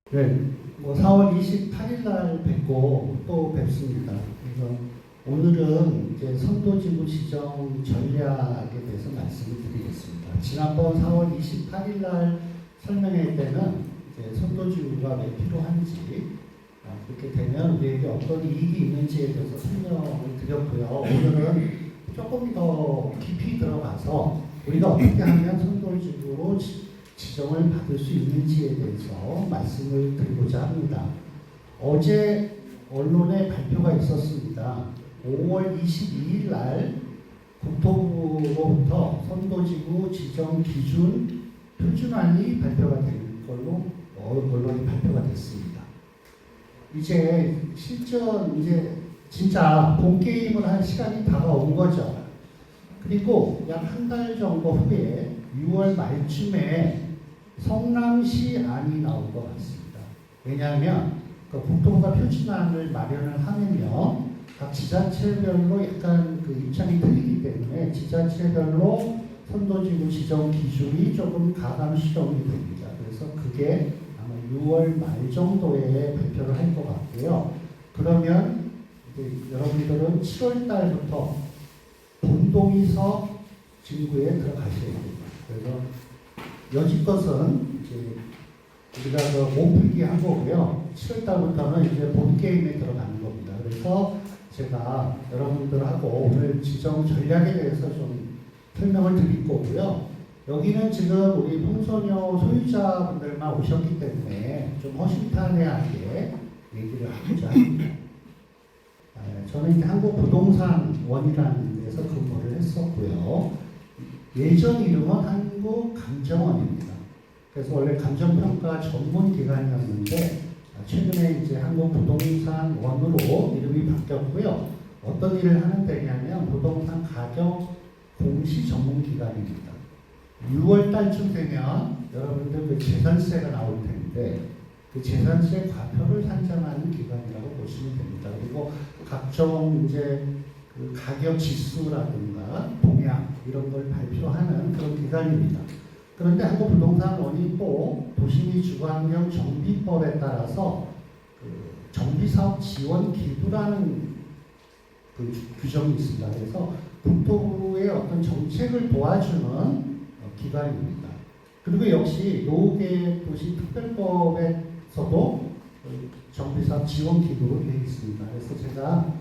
네, 뭐 4월 28일 날 뵙고 또 뵙습니다. 그래서 오늘은 이제 선도지구 지정 전략에 대해서 말씀을 드리겠습니다. 지난번 4월 28일 날 설명회 때는 이제 선도지구가 왜 필요한지, 그렇게 되면 우리에게 어떤 이익이 있는지에 대해서 설명을 드렸고요. 오늘은 조금 더 깊이 들어가서 우리가 어떻게 하면 선도지구로 지정을 받을 수 있는지에 대해서 말씀을 드리고자 합니다. 어제 언론에 발표가 있었습니다. 5월 22일 날 국토부로부터 선도지구 지정 기준 표준안이 발표가 될 걸로 언론이 발표가 됐습니다. 이제 실전 진짜 본 게임을 할 시간이 다가온 거죠. 그리고 약 한 달 정도 후에 6월 말쯤에 성남시 안이 나올 것 같습니다. 왜냐하면 그 국토부가 표준안을 마련을 하면요, 각 지자체별로 약간 그 입장이 틀리기 때문에 지자체별로 선도지구 지정 기준이 조금 가감 수정이 됩니다. 그래서 그게 아마 6월 말 정도에 발표를 할 것 같고요. 그러면 이제 여러분들은 7월 달부터 본동의서 진구에 들어가셔야 됩니다. 그래서 여지껏은 이제 우리가 그 몸풀기 한 거고요. 7월 달부터는 이제 본 게임에 들어가는 겁니다. 그래서 제가 여러분들하고 오늘 지정 전략에 대해서 좀 설명을 드릴 거고요. 여기는 지금 우리 풍선료 소유자분들만 오셨기 때문에 좀 허심탄회하게 얘기를 하고자 합니다. 저는 이제 한국부동산원이라는 데서 근무를 했었고요. 예전 이름은 한국감정원입니다. 그래서 원래 감정평가 전문 기관이었는데 최근에 이제 한국부동산원으로 이름이 바뀌었고요. 어떤 일을 하는 데냐면 부동산 가격 공시 전문 기관입니다. 6월 달쯤 되면 여러분들 그 재산세가 나올 텐데 그 재산세 과표를 산정하는 기관이라고 보시면 됩니다. 그리고 각종 이제 그 가격 지수라든가 동향 이런 걸 발표하는 그런 기관입니다. 그런데 한국부동산원이 또 도시및 주거환경 정비법에 따라서 그 정비사업 지원 기부라는 그 규정이 있습니다. 그래서 국토부의 어떤 정책을 도와주는 기관입니다. 그리고 역시 노후계도시특별법에서도 정비사업 지원 기부로 되어 있습니다. 그래서 제가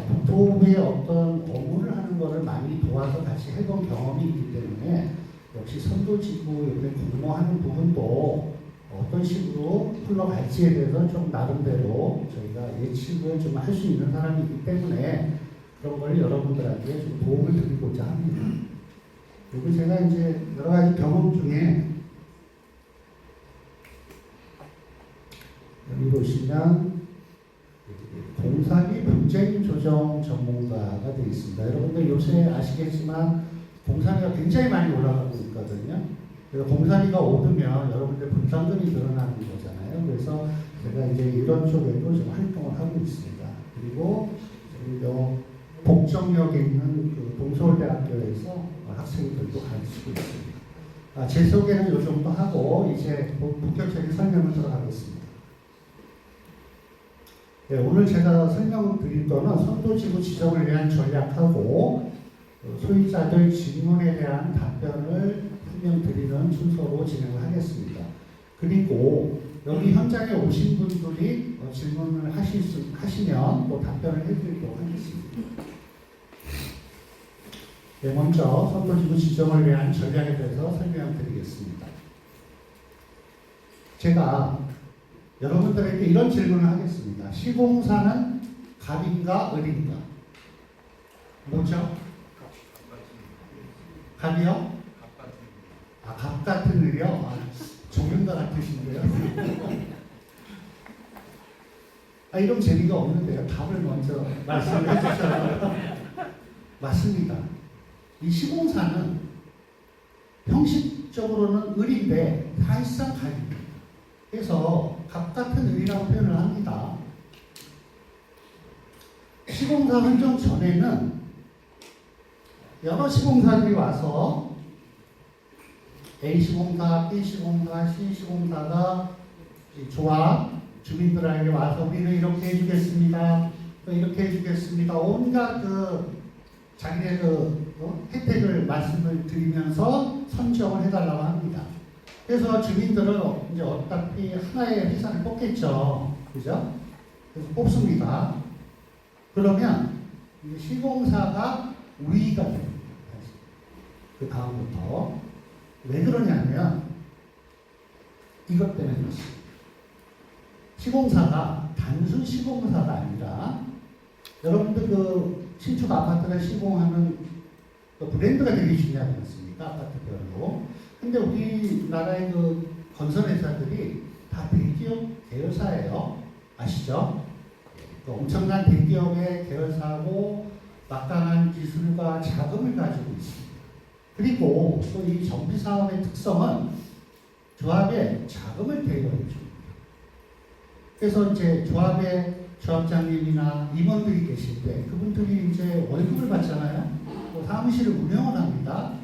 국토부의 어떤 업무를 하는 것을 많이 도와서 같이 해본 경험이 있기 때문에 역시 선도지구 옆에 공모하는 부분도 어떤 식으로 흘러갈지에 대해서 좀 나름대로 저희가 예측을 좀 할 수 있는 사람이기 때문에 그런 걸 여러분들한테 좀 도움을 드리고자 합니다. 그리고 제가 이제 여러 가지 경험 중에 여기 보시면 공사비 분쟁 조정 전문가가 되어 있습니다. 여러분들 요새 아시겠지만 공사비가 굉장히 많이 올라가고 있거든요. 그래서 공사비가 오르면 여러분들 분담금이 늘어나는 거잖아요. 그래서 제가 이제 이런 쪽에도 좀 활동을 하고 있습니다. 그리고 저희도 복정역에 있는 그 동서울대학교에서 학생들도 가르치고 있습니다. 제 소개는 요 정도 하고 이제 본격적인 설명을 들어가겠습니다. 네, 오늘 제가 설명드릴 거는 선도지구 지정을 위한 전략하고 소유자들 질문에 대한 답변을 설명드리는 순서로 진행을 하겠습니다. 그리고 여기 현장에 오신 분들이 질문을 하시면 또 답변을 해드리도록 하겠습니다. 네, 먼저 선도지구 지정을 위한 전략에 대해서 설명드리겠습니다. 제가 여러분들에게 이런 질문을 하겠습니다. 시공사는 갑인가 을인가? 뭐죠? 갑이요? 갑 같은 을이요? 정윤가 같으신데요? 이런 재미가 없는데요. 답을 먼저 말씀을 해주셔서 맞습니다. 이 시공사는 형식적으로는 을인데 사실상 갑입니다. 그래서 갑 같은 을이라고 표현을 합니다. 시공사 선정 전에는 여러 시공사들이 와서 A시공사, B시공사, C시공사가 이 조합 주민들에게 와서 우리는 이렇게 해주겠습니다. 또 이렇게 해주겠습니다. 온갖 자기의 혜택을 말씀을 드리면서 선정을 해달라고 합니다. 그래서 주민들은 이제 어차피 하나의 회사를 뽑겠죠. 그죠? 그래서 뽑습니다. 그러면 이제 시공사가 우위가 됩니다. 그 다음부터. 왜 그러냐면 이것 때문에 그렇습니다. 시공사가 단순 시공사가 아니라 여러분들 신축 아파트를 시공하는 브랜드가 되게 중요하지 않습니까? 아파트별로. 근데 우리나라의 건설회사들이 다 대기업 계열사예요. 아시죠? 엄청난 대기업의 계열사고 막강한 기술과 자금을 가지고 있습니다. 그리고 또 이 정비사업의 특성은 조합에 자금을 대여해 줍니다. 그래서 이제 조합의 조합장님이나 임원들이 계실 때 그분들이 이제 월급을 받잖아요. 또 사무실을 운영을 합니다.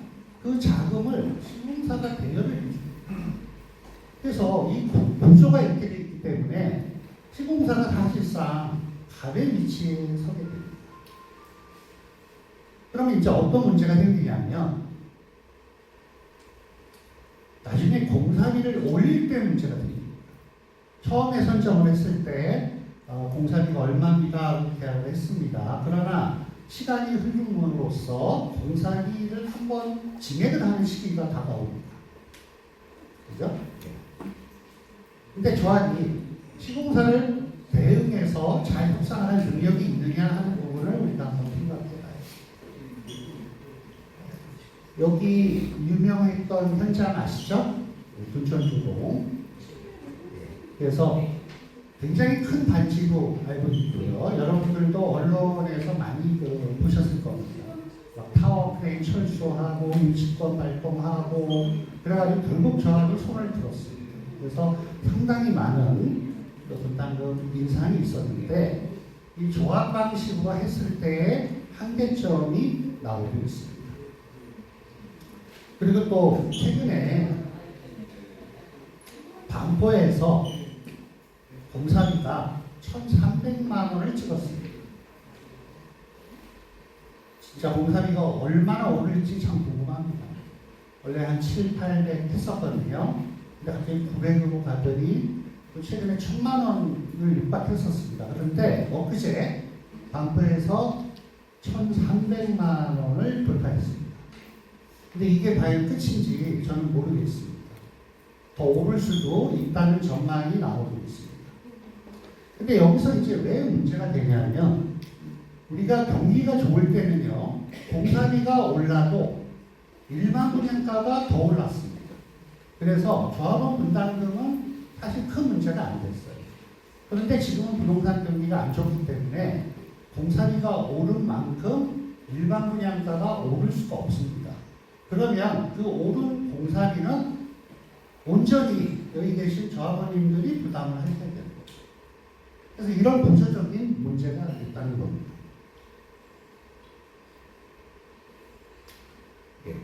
그 자금을 시공사가 대여를 해줍니다. 그래서 이 구조가 이렇게 되어 있기 때문에 시공사가 사실상 갑의 위치에 서게 됩니다. 그러면 이제 어떤 문제가 생기냐면 나중에 공사비를 올릴 때 문제가 됩니다. 처음에 선정을 했을 때 공사비가 얼마입니다 이렇게 했습니다. 그러나 시간이 흐름으로써 공사비를 한번 증액을 하는 시기가 다가옵니다. 그죠? 근데 조합이 시공사를 대응해서 잘 협상하는 능력이 있느냐 하는 부분을 우리가 한번 생각해봐요. 여기 유명했던 현장 아시죠? 둔천주공. 그래서 굉장히 큰 단지로 알고 있고요. 여러분들도 언론에서 많이 보셨을 겁니다. 막 타워 크레인 철수하고 유치권 발동하고 그래가지고 결국 저하고 손을 들었습니다. 그래서 상당히 많은 분담금 인상이 있었는데 이 조합 방식으로 했을 때의 한계점이 나오고 있습니다. 그리고 또 최근에 반포에서 공사비가 1,300만 원을 찍었습니다. 진짜 공사비가 얼마나 오를지 참 궁금합니다. 원래 한 7, 800 했었거든요. 근데 갑자기 900으로 가더니 또 최근에 1,000만 원을 육박했었습니다. 그런데 엊그제 반포에서 1,300만 원을 돌파했습니다. 근데 이게 과연 끝인지 저는 모르겠습니다. 더 오를 수도 있다는 전망이 나오고 있습니다. 근데 여기서 이제 왜 문제가 되냐면 우리가 경기가 좋을 때는요 공사비가 올라도 일반 분양가가 더 올랐습니다. 그래서 조합원 분담금은 사실 큰 문제가 안 됐어요. 그런데 지금은 부동산 경기가 안 좋기 때문에 공사비가 오른 만큼 일반 분양가가 오를 수가 없습니다. 그러면 그 오른 공사비는 온전히 여기 계신 조합원님들이 부담을 하셔야 되는 거죠. 그래서 이런 구조적인 문제가 있다는 겁니다. 예.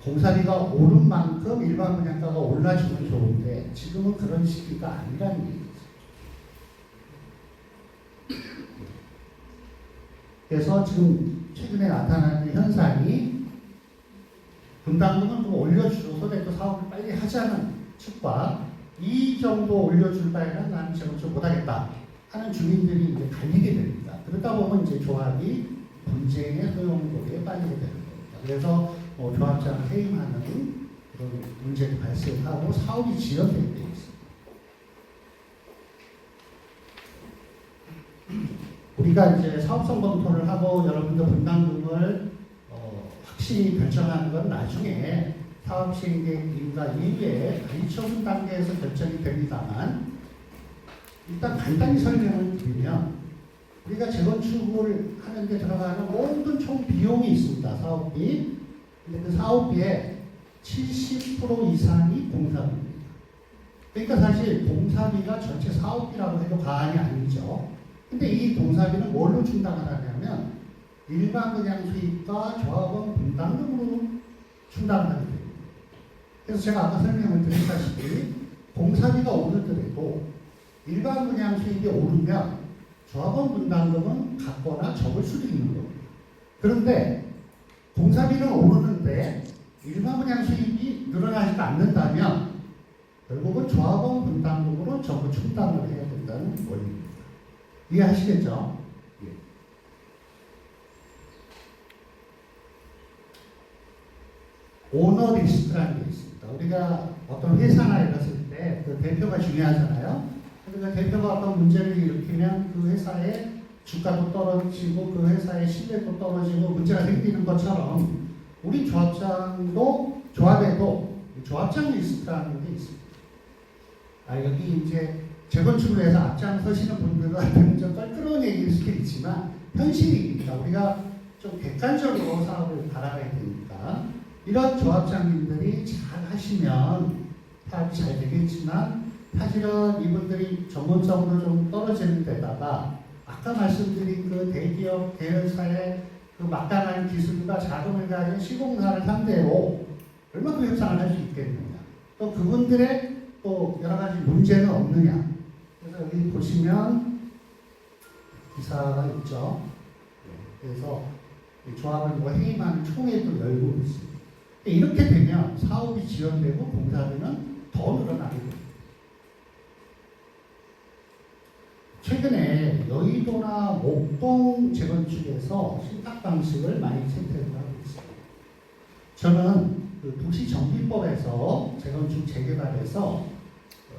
공사비가 오른 만큼 일반 분양가가 올라주면 좋은데 지금은 그런 시기가 아니라는 얘기죠. 그래서 지금 최근에 나타나는 현상이 분담금은 좀 올려주고 또 사업을 빨리 하자는 측과 이 정도 올려줄 바에는 나는 재건축 못하겠다 하는 주민들이 이제 갈리게 됩니다. 그러다 보면 이제 조합이 분쟁의 소용돌이에 빠지게 되는 겁니다. 그래서 조합장을 해임하는 그런 문제가 발생하고 사업이 지연되게 되어 있습니다. 우리가 이제 사업성 검토를 하고 여러분들 분담금을 확실히 결정하는 건 나중에 사업 시행 계획 인가 이후에 가이처분 단계에서 결정이 됩니다만 일단 간단히 설명을 드리면 우리가 재건축을 하는 데 들어가는 모든 총 비용이 있습니다. 사업비. 근데 그 사업비의 70% 이상이 공사비입니다. 그러니까 사실 공사비가 전체 사업비라고 해도 과언이 아니죠. 근데 이 공사비는 뭘로 충당하냐면 일반 분양 수익과 조합원 분담금으로 충당을 하게 됩니다. 그래서 제가 아까 설명을 드렸다시피 공사비가 오르더라도 일반 분양 수익이 오르면 조합원 분담금은 같거나 적을 수도 있는 겁니다. 그런데 공사비는 오르는데 일반 분양 수익이 늘어나지 않는다면 결국은 조합원 분담금으로 전부 충당을 해야 된다는 원리입니다. 이해하시겠죠? 예. 오너 리스크라는 게 있습니다. 우리가 어떤 회사나 이랬을 때 그 대표가 중요하잖아요. 그러니까 대표가 어떤 문제를 일으키면 그 회사의 주가도 떨어지고 그 회사의 신뢰도 떨어지고 문제가 생기는 것처럼 우리 조합장도 조합에도 조합장 리스크라는 게 있습니다. 여기 이제 재건축을 해서 앞장서시는 분들한테는 좀 떨끄러운 얘기일 수도 있지만 현실입니다. 우리가 좀 객관적으로 사업을 바라봐야 되니까 이런 조합장님들이 잘 하시면 사업이 잘 되겠지만 사실은 이분들이 전문성으로 좀 떨어지는 데다가 아까 말씀드린 그 대기업 계열사의 그 막강한 기술과 자금을 가진 시공사를 상대로 얼마큼 협상을 할 수 있겠느냐. 또 그분들의 또 여러 가지 문제는 없느냐. 그래서 여기 보시면 기사가 있죠. 그래서 조합을 뭐 해임하는 총회도 열고 있습니다. 이렇게 되면 사업이 지연되고 공사비는 더 늘어나게 됩니다. 최근에 여의도나 목동 재건축에서 신탁 방식을 많이 채택을 하고 있습니다. 저는 그 도시정비법에서 재건축 재개발에서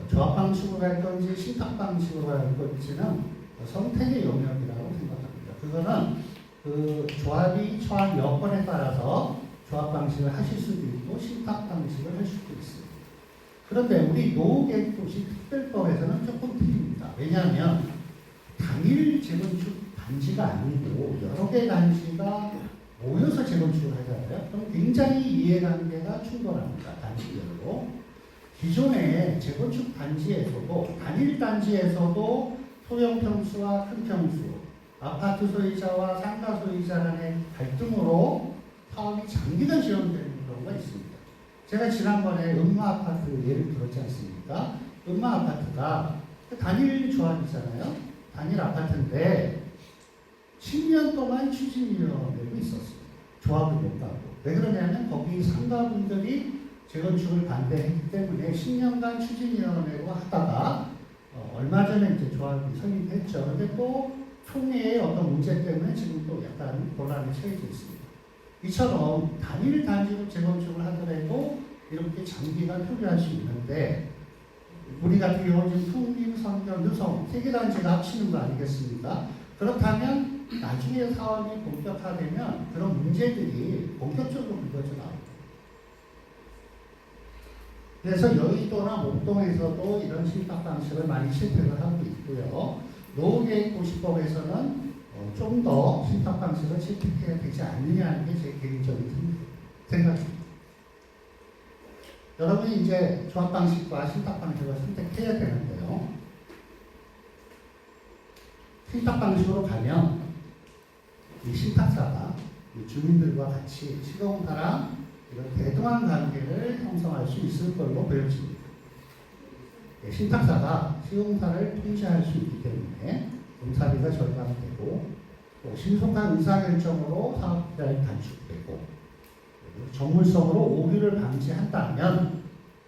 조합 방식으로 할 건지 신탁 방식으로 할 건지는 선택의 영역이라고 생각합니다. 그거는 그 조합이 처한 여건에 따라서 조합 방식을 하실 수도 있고 신탁 방식을 할 수도 있습니다. 그런데 우리 노후계획도시 특별법에서는 조금 틀립니다. 왜냐하면 단일 재건축 단지가 아니고 여러 개 단지가 모여서 재건축을 하잖아요. 그럼 굉장히 이해관계가 충돌합니다. 단지별로. 기존의 재건축 단지에서도 단일 단지에서도 소형 평수와 큰 평수, 아파트 소유자와 상가 소유자 간의 갈등으로 사업이 장기간 지연되는 경우가 있습니다. 제가 지난번에 음마아파트 예를 들었지 않습니까? 음마아파트가 단일 조합이잖아요. 단일 아파트인데 10년 동안 추진위원회가 있었어요. 조합을 못 가고. 왜 그러냐면 거기 상가분들이 재건축을 반대했기 때문에 10년간 추진위원회로 하다가 얼마 전에 이제 조합이 설립했죠. 그런데 또 총회의 어떤 문제 때문에 지금 또 약간 곤란에 처해져 있습니다. 이처럼 단일 단지로 재건축을 하더라도 이렇게 장기간 표기할 수 있는데 우리 같은 경우는 지금 풍림, 성경, 유성 세 개 단지가 합치는 거 아니겠습니까? 그렇다면 나중에 사업이 본격화되면 그런 문제들이 본격적으로 불거져 나옵니다. 그래서 여의도나 목동에서도 이런 신탁 방식을 많이 채택을 하고 있고요. 노후계획도시법에서는 좀 더 신탁 방식을 채택해야 되지 않느냐는 게 제 개인적인 생각입니다. 여러분이 이제 조합 방식과 신탁 방식을 선택해야 되는데요. 신탁 방식으로 가면 이 신탁사가 이 주민들과 같이 시공사랑 이런 대등한 관계를 형성할 수 있을 걸로 보여집니다. 신탁사가 시공사를 통제할 수 있기 때문에 공사비가 절감되고 또 신속한 의사결정으로 사업비가 단축되고 정물성으로 오류를 방지한다면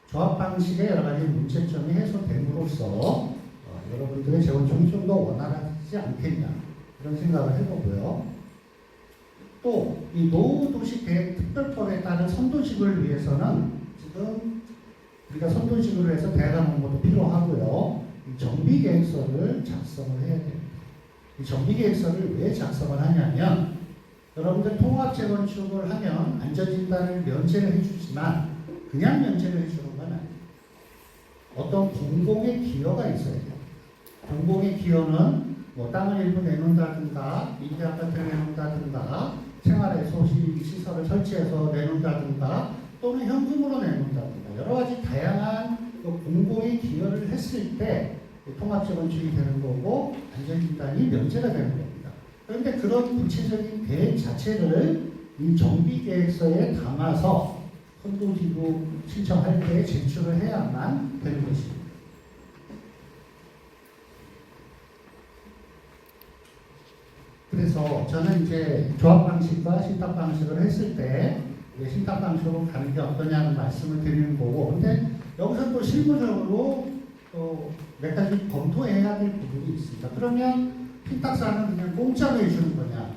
조합 방식의 여러 가지 문제점이 해소됨으로써 여러분들의 재건축이 좀 더 원활하지 않겠냐 이런 생각을 해보고요. 또 이 노후도시계획특별법에 따른 선도직을 위해서는 지금 우리가 선도직으로 해서 대학 공모도 필요하고요. 이 정비계획서를 작성을 해야 됩니다. 이 정비계획서를 왜 작성을 하냐면 여러분들 통합재건축을 하면 안전진단을 면제를 해주지만 그냥 면제를 해주는 건 아니에요. 어떤 공공의 기여가 있어야 돼요. 공공의 기여는 뭐 땅을 일부 내놓는다든가 임대아파트를 내놓는다든가 생활의 시설을 설치해서 내놓는다든가 또는 현금으로 내놓는다든가 여러 가지 다양한 공공의 기여를 했을 때 통합재건축이 되는 거고 안전진단이 면제가 되는 겁니다. 그런데 그런 구체적인 계획 자체를 이 정비계획서에 담아서 선도지구 신청할 때 제출을 해야만 되는 것입니다. 그래서 저는 이제 조합 방식과 신탁 방식을 했을 때 신탁 방식으로 가는 게 어떠냐는 말씀을 드리는 거고, 근데 여기서 또 실무적으로 또 몇 가지 검토해야 될 부분이 있습니다. 그러면 신탁사는 그냥 공짜로 해주는 거냐?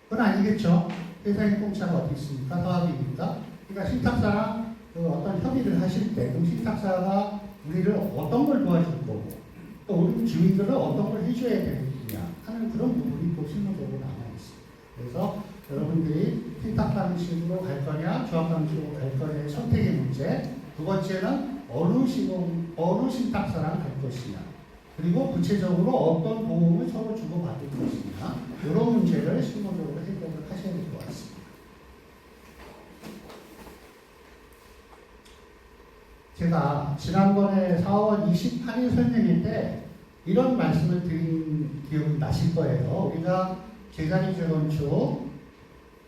그건 아니겠죠. 세상에 공짜가 어디 있습니까? 사업이니까. 그러니까 신탁사랑 어떤 협의를 하실 때, 그럼 신탁사가 우리를 어떤 걸 도와줄 거고, 또 우리 주민들은 어떤 걸 해줘야 되느냐 하는 그런 부분이 또 실무적으로 남아있습니다. 그래서 여러분들이 신탁 방식으로 갈 거냐, 조합 방식으로 갈 거냐의 선택의 문제, 두 번째는 어느 신탁사랑 갈 것이냐, 그리고 구체적으로 어떤 도움을 서로 주고받을 것이냐, 이런 문제를 실무적으로 해결을 하셔야 될 것 같습니다. 제가 지난번에 4월 28일 설명회 때 이런 말씀을 드린 기억이 나실 거예요. 우리가 제자리 재건축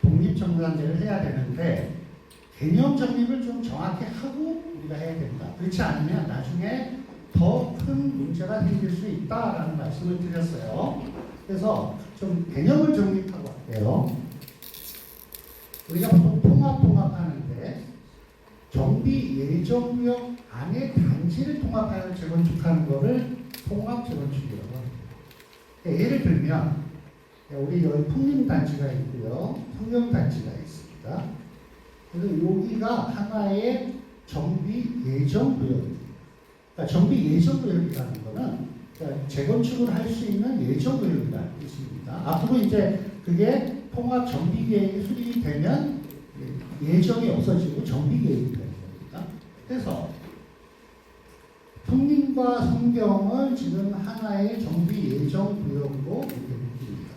독립정산제를 해야 되는데 개념 정립을 좀 정확히 하고 우리가 해야 된다. 그렇지 않으면 나중에 더 큰 문제가 생길 수 있다라는 말씀을 드렸어요. 그래서 좀 개념을 정립하고 할게요. 우리가 보통 통합하는데 정비 예정구역 안에 단지를 통합하여 재건축하는 것을 통합재건축이라고 합니다. 예를 들면 우리 여기 풍림단지가 있고요, 성경단지가 있습니다. 그래서 여기가 하나의 정비 예정구역입니다. 그러니까 정비 예정구역이라는 것은 그러니까 재건축을 할 수 있는 예정구역이라는 뜻입니다. 앞으로 이제 그게 통합 정비계획이 수립이 되면 예정이 없어지고 정비계획이 되는 겁니다. 그래서 풍림과 성경을 지금 하나의 정비 예정구역으로 이렇게 묶입니다.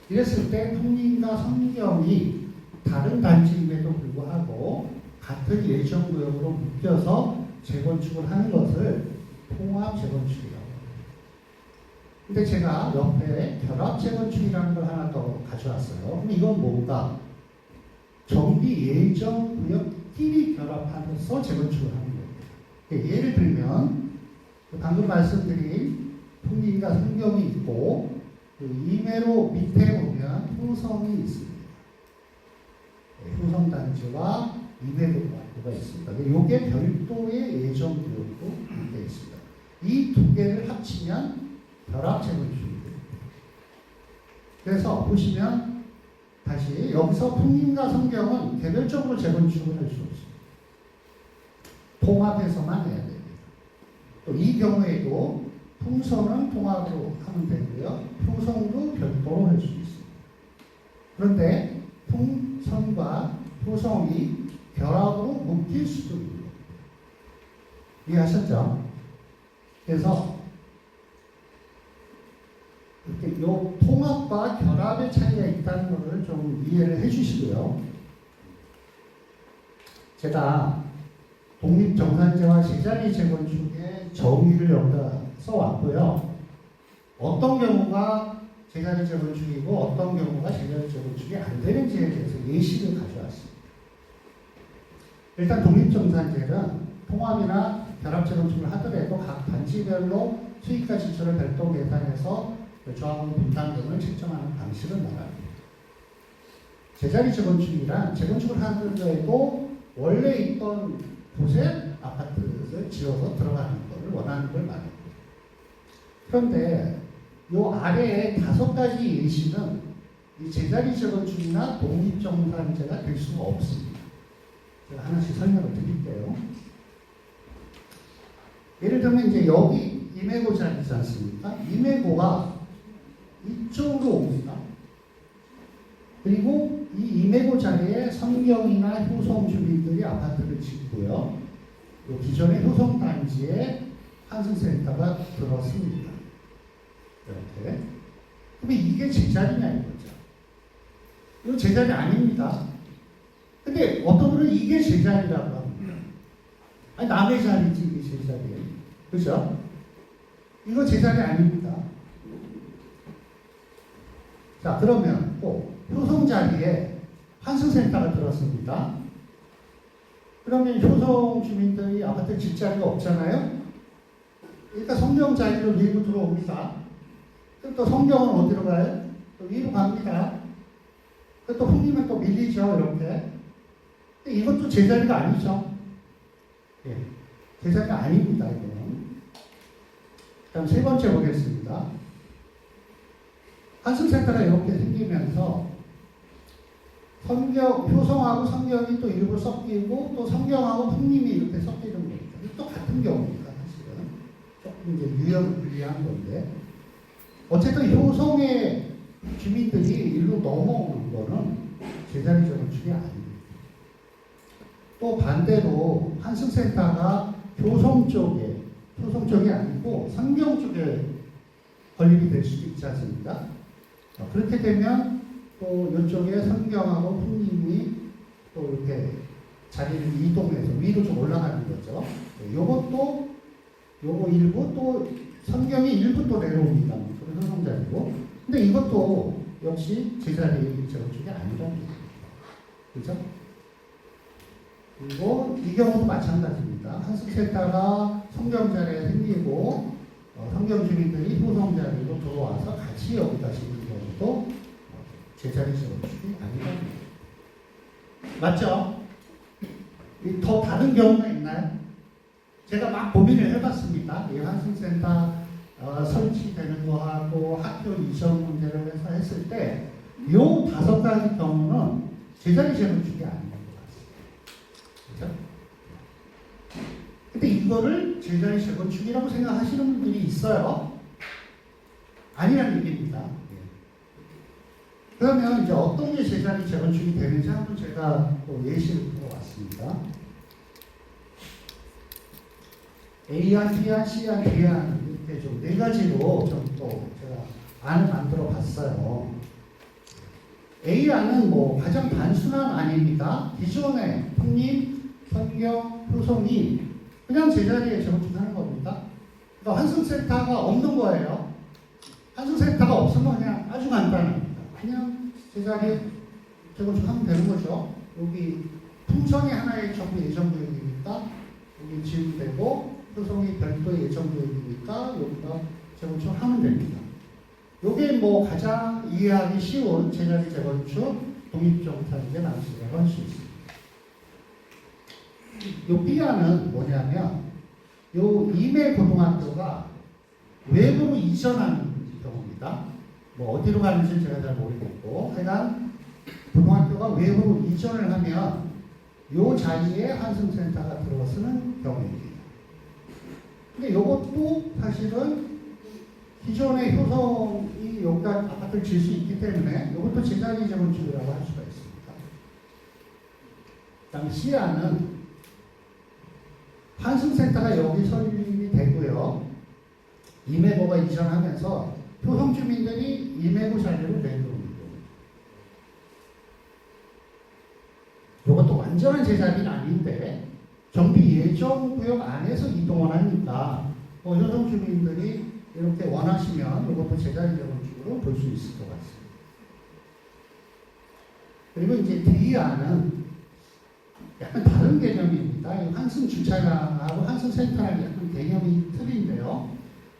이랬을 때 풍림과 성경이 다른 단지임에도 불구하고 같은 예정구역으로 묶여서 재건축을 하는 것을 통합재건축이라고 합니다. 근데 제가 옆에 결합재건축이라는 걸 하나 더 가져왔어요. 그럼 이건 뭔가? 정비 예정구역끼리 결합하면서 재건축을 하는 겁니다. 예를 들면 방금 말씀드린 풍림과 성경이 있고 그 이매로 밑에 보면 효성이 있습니다. 효성단지와 이매도가 있습니다. 이게 별도의 예정구역도 되어 있습니다. 이 두 개를 합치면 결합재건축이 됩니다. 그래서 보시면 다시 여기서 풍림과 성경은 개별적으로 재건축을 할 수 없습니다. 통합해서만 해야 됩니다. 또 이 경우에도 풍선은 통합으로 하면 되고요, 효성도 별도로 할 수 있습니다. 그런데 풍선과 효성이 결합으로 묶일 수도 있는 겁니다. 이해하셨죠? 그래서 이렇게 요 통합과 결합의 차이가 있다는 것을 좀 이해를 해주시고요. 제가 독립정산제와 제자리 재건축의 정의를 여기다 써왔고요. 어떤 경우가 제자리 재건축이고 어떤 경우가 제자리 재건축이 안 되는지에 대해서 예시를 가져왔습니다. 일단 독립정산제는 통합이나 결합재건축을 하더라도 각 단지별로 수익과 지출을 별도 계산해서 조합원 분담금을 책정하는 방식을 말합니다. 제자리 재건축이란 재건축을 하더라도 원래 있던 곳에 아파트를 지어서 들어가는 것을 원하는 걸 말합니다. 그런데 이 아래에 5가지 예시는 이 제자리 재건축이나 독립정산제가 될 수가 없습니다. 제가 하나씩 설명을 드릴게요. 예를 들면 이제 여기 이매고 자리 있지 않습니까? 이매고가 이쪽으로 옵니다. 그리고 이 이매고 자리에 성경이나 효성 주민들이 아파트를 짓고요. 기존의 효성 단지에 환승센터가 들어섭니다. 이렇게. 그럼 이게 제자리냐 이거죠. 이거 제자리 아닙니다. 근데 어떤 분은 이게 제자리라고 합니다. 아니 남의 자리지 이게 제자리예요. 그죠? 이거 제자리 아닙니다. 자, 그러면 또 효성 자리에 환승센터가 들었습니다. 그러면 효성 주민들이 아파트 질 자리가 없잖아요. 그러니까 성경 자리로 밀고 들어옵니다. 그럼 또 성경은 어디로 가요? 또 위로 갑니다. 또 풍림은 또 밀리죠, 이렇게. 근데 이것도 제자리가 아니죠. 예, 제자리가 아닙니다, 이거는. 다음 세 번째 보겠습니다. 한승센터가 이렇게 생기면서 효성하고 성경이 또 일부 섞이고 또 성경하고 풍림이 이렇게 섞이는 겁니다. 또 같은 경우입니다, 사실은. 조금 이제 유형을 분리한 건데. 어쨌든 효성의 주민들이 일로 넘어오는 거는 제자리 재건축이 아닙니다. 또 반대로 한승센터가 효성 쪽이 아니고 성경 쪽에 건립이 될 수도 있지 않습니까? 그렇게 되면 또 이쪽에 성경하고 풍림이 또 이렇게 자리를 이동해서 위로 좀 올라가는 거죠. 요것도 요거 일부 또 성경이 일부 또 내려옵니다. 그런 효성자리고. 근데 이것도 역시 제자리 재건축이 아니라는 거죠. 그죠? 그리고 이 경우도 마찬가지입니다. 한승센터가 성경자리에 생기고 성경 주민들이 효성자리로 들어와서 같이 여기다 지는 경우도 제자리 재건축이 아니라는 거죠. 맞죠? 더 다른 경우가 있나요? 제가 막 고민을 해봤습니다. 이 한승센터 설치되는 거하고 학교 이전 문제를 해서 했을 때 이 5가지 경우는 제자리 재건축이 아닌 것 같습니다. 그렇죠? 근데 이거를 제자리 재건축이라고 생각하시는 분들이 있어요. 아니라는 얘기입니다. 그러면 이제 어떤 게 제자리 재건축이 되는지 한번 제가 또 예시를 들어왔습니다. A안, B안, C안, D안 이렇게 좀 4가지로 좀 또 제가 안을 만들어 봤어요. A안은 뭐 가장 단순한 안입니다. 기존의 풍림, 성경, 효성이 그냥 제자리에 재건축하는 겁니다. 그러니까 한승센터가 없는 거예요. 한승센터가 없으면 그냥 아주 간단합니다. 그냥 제자리에 재건축하면 되는 거죠. 여기 풍성이 하나의 정부 예정구역이니까 여기 지음되고 효성이 별도의 예정구역이니까 여기가 재건축하면 됩니다. 이게 뭐 가장 이해하기 쉬운 제자리 재건축 독립정착의 방식이라고 할 수 있습니다. 요 B안은 뭐냐면 요 임해고등학교가 외부로 이전하는 경우입니다. 뭐 어디로 가는지 제가 잘 모르겠고 하여간 고등학교가 외부로 이전을 하면 요 자리에 한승센터가 들어서는 경우입니다. 근데 이것도 사실은 기존의 효성이 여기다 아파트를 질 수 있기 때문에 이것도 제자리 재건축이라고 할 수가 있습니다. 그다음 C안은 한승센터가 여기 설립이 되고요. 임해고가 이전하면서 효성 주민들이 임해고 자리를 내려옵니다. 이것도 완전한 제자리는 아닌데 정비 예정구역 안에서 이동을 하니까 효성 주민들이 이렇게 원하시면 이것도 제자리 재건축으로 볼 수 있을 것 같습니다. 그리고 이제 D안은 약간 다른 개념입니다. 한승 주차장하고 한승 센터랑 약간 개념이 틀린데요.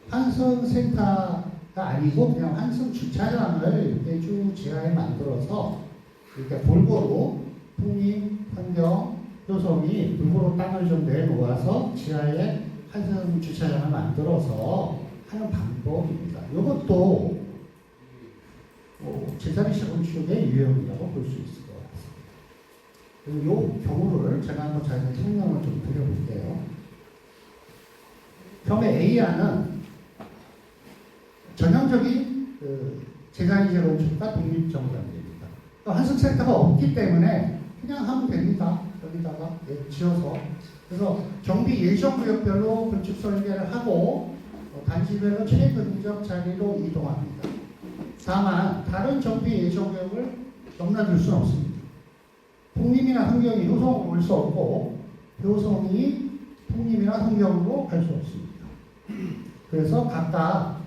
한승 센터가 아니고 그냥 한승 주차장을 이렇게 쭉 지하에 만들어서 이렇게 골고루 풍림, 환경, 효성이 골고루 땅을 좀 내놓아서 지하에 한승 주차장을 만들어서 하는 방법입니다. 이것도 제자리 재건축의 유형이라고 볼 수 있을 것 같습니다. 그리고 이 경우를 제가 한번 자세히 설명을 좀 드려볼게요. 처음에 A안은 전형적인 제자리 재건축과 독립정당입니다. 한승센터가 없기 때문에 그냥 하면 됩니다. 여기다가 지어서. 그래서 정비 예정구역별로 건축 설계를 하고 단지별로 최근적 자리로 이동합니다. 다만 다른 정비 예정구역을 넘나들 수는 없습니다. 풍림이나 환경이 효성으로 올 수 없고 효성이 풍림이나 환경으로 갈 수 없습니다. 그래서 각각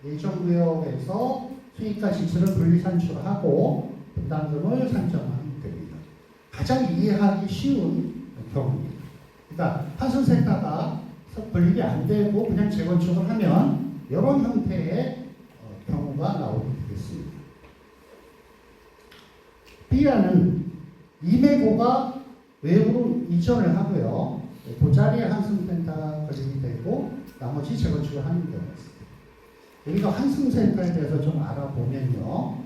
예정구역에서 수익과 지출을 분리 산출하고 분담금을 산정하면 됩니다. 가장 이해하기 쉬운 경우입니다. 그러니까 환승센터가 건립이 안 되고 그냥 재건축을 하면 이런 형태의 경우가 나오게 되겠습니다. B안은 2매고가 외부로 이전을 하고요. 그 자리에 환승센터가 건립이 되고 나머지 재건축을 하는 경우였습니다. 우리가 환승센터에 대해서 좀 알아보면요.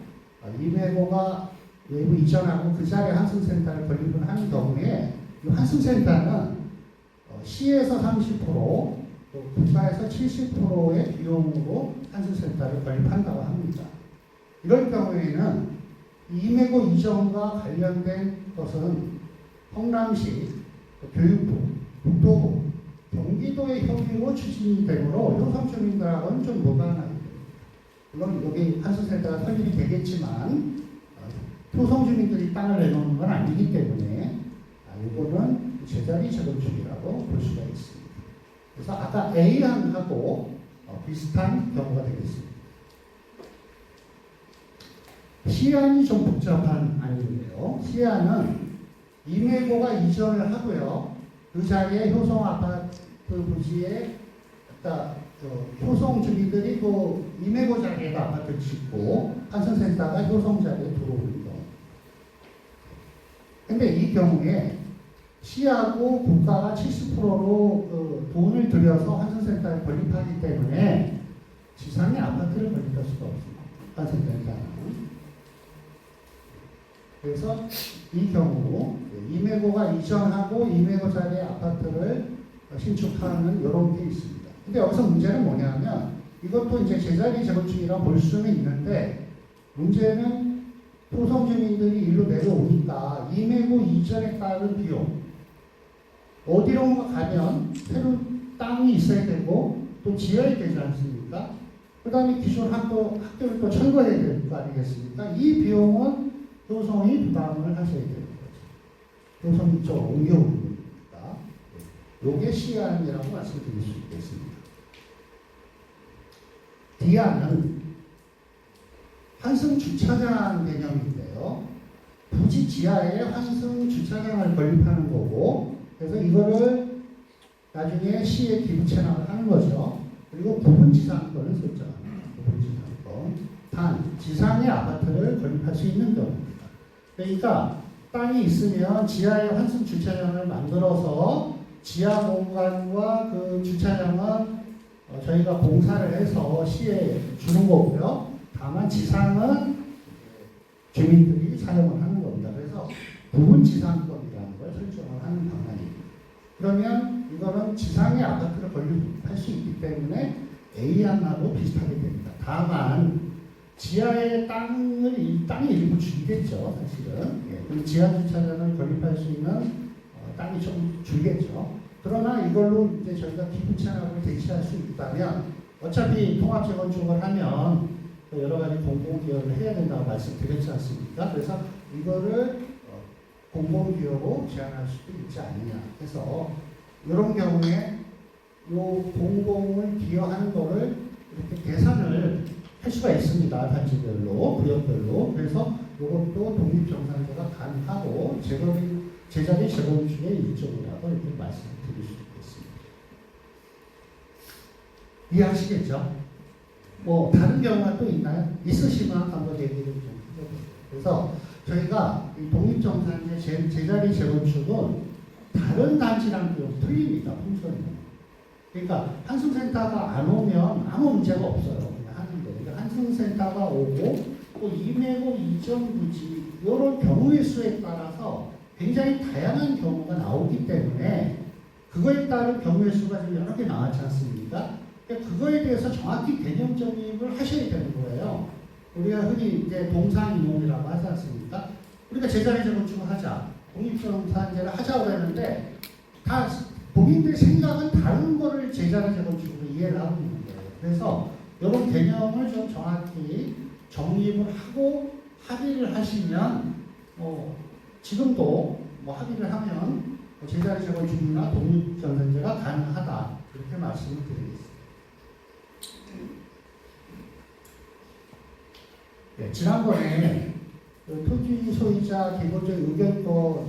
2매고가 외부 이전하고 그 자리에 환승센터를 건립을 하는 경우에 이 환승센터는 시에서 30%, 또 국가에서 70%의 비용으로 환승센터를 건립한다고 합니다. 이럴 경우에는 2매고 이전과 관련된 것은 성남시, 교육부, 국토부, 경기도의 협의로 추진이 되므로 효성 주민들하고는 좀 무관합니다. 물론 여기 환승센터가 설립이 되겠지만 효성 주민들이 땅을 내놓는 건 아니기 때문에 이거는 제자리 재건축이라고 볼 수가 있습니다. 그래서 아까 A안하고 비슷한 경우가 되겠습니다. C안이 좀 복잡한 안인데요. C안은 2매고가 이전을 하고요. 그 자리에 효성 아파트 부지에 효성 주민들이 그 2매고 자리에 아파트를 짓고 환승센터가 효성 자리에 들어오는 경우. 근데 이 경우에 시하고 국가가 70%로 그 돈을 들여서 환승센터를 건립하기 때문에 지상에 아파트를 건립할 수가 없습니다. 환승센터는. 그래서 이 경우 2매고가 이전하고 2매고 자리에 아파트를 신축하는 이런 케이스입니다. 근데 여기서 문제는 뭐냐면 이것도 이제 제자리 재건축이라고 볼 수는 있는데 문제는 토성 주민들이 일로 내려오니까 2매고 이전에 따른 비용 어디론가 가면 새로운 땅이 있어야 되고 또 지어야 되지 않습니까? 그 다음에 기존 학교를 또 철거해야 될 거 아니겠습니까? 이 비용은 효성이 부담을 하셔야 되는 거죠. 효성이 이쪽으로 옮겨오는 겁니다. 요게 C안이라고 말씀드릴 수 있겠습니다. D안은 환승 주차장 개념인데요. 부지 지하에 환승 주차장을 건립하는 거고, 그래서 이거를 나중에 시에 기부 체납을 하는 거죠. 그리고 부분지상권을 설정합니다. 부분지상권. 단, 지상에 아파트를 건립할 수 있는 경우입니다. 그러니까 땅이 있으면 지하에 환승 주차장을 만들어서 지하 공간과 그 주차장은 저희가 공사를 해서 시에 주는 거고요. 다만 지상은 주민들이 사용을 하는 겁니다. 그래서 부분지상권이라는 걸 설정을 하는 방안입니다. 그러면 이거는 지상에 아파트를 건립할 수 있기 때문에 A안하고 비슷하게 됩니다. 다만 지하에 땅이 일부 줄겠죠, 사실은. 예, 그럼 지하 주차장을 건립할 수 있는 땅이 좀 줄겠죠. 그러나 이걸로 이제 저희가 기부 체납을 대체할 수 있다면 어차피 통합 재건축을 하면 여러 가지 공공기여를 해야 된다고 말씀드렸지 않습니까? 그래서 이거를 공공기여로 제한할 수도 있지 않느냐 해서 이런 경우에 이 공공을 기여하는 거를 이렇게 계산을 할 수가 있습니다. 단지별로, 구역별로. 그래서 이것도 독립정산제가 가능하고 제자리 재건축의 일종이라고 이렇게 말씀드릴 수 있겠습니다. 이해하시겠죠? 뭐 다른 경우가 또 있나요? 있으시면 한번 얘기를 좀 해보세요. 그래서 저희가 이 독립정산제 제자리 재건축은 다른 단지랑 좀 틀립니다. 풍선은. 그러니까 환승센터가 안 오면 아무 문제가 없어요. 그냥 하는데. 그러니까 환승센터가 오고 또 2매고 이전 부지 이런 경우의 수에 따라서 굉장히 다양한 경우가 나오기 때문에 그거에 따른 경우의 수가 지금 여러 개 나왔지 않습니까? 그러니까 그거에 대해서 정확히 개념 정립을 하셔야 되는 거예요. 우리가 흔히 이제 동상이몽이라고 하지 않습니까? 우리가 제자리 재건축을 하자, 독립정산제를 하자고 했는데 다 본인들 생각은 다른 거를 제자리 재건축으로 이해를 하고 있는 거예요. 그래서 이런 개념을 좀 정확히 정립을 하고 합의를 하시면 지금도 합의를 하면 제자리 재건축이나 독립정산제가 가능하다 이렇게 말씀을 드리겠습니다. 네, 지난번에 토지 소유자 기본적 의견도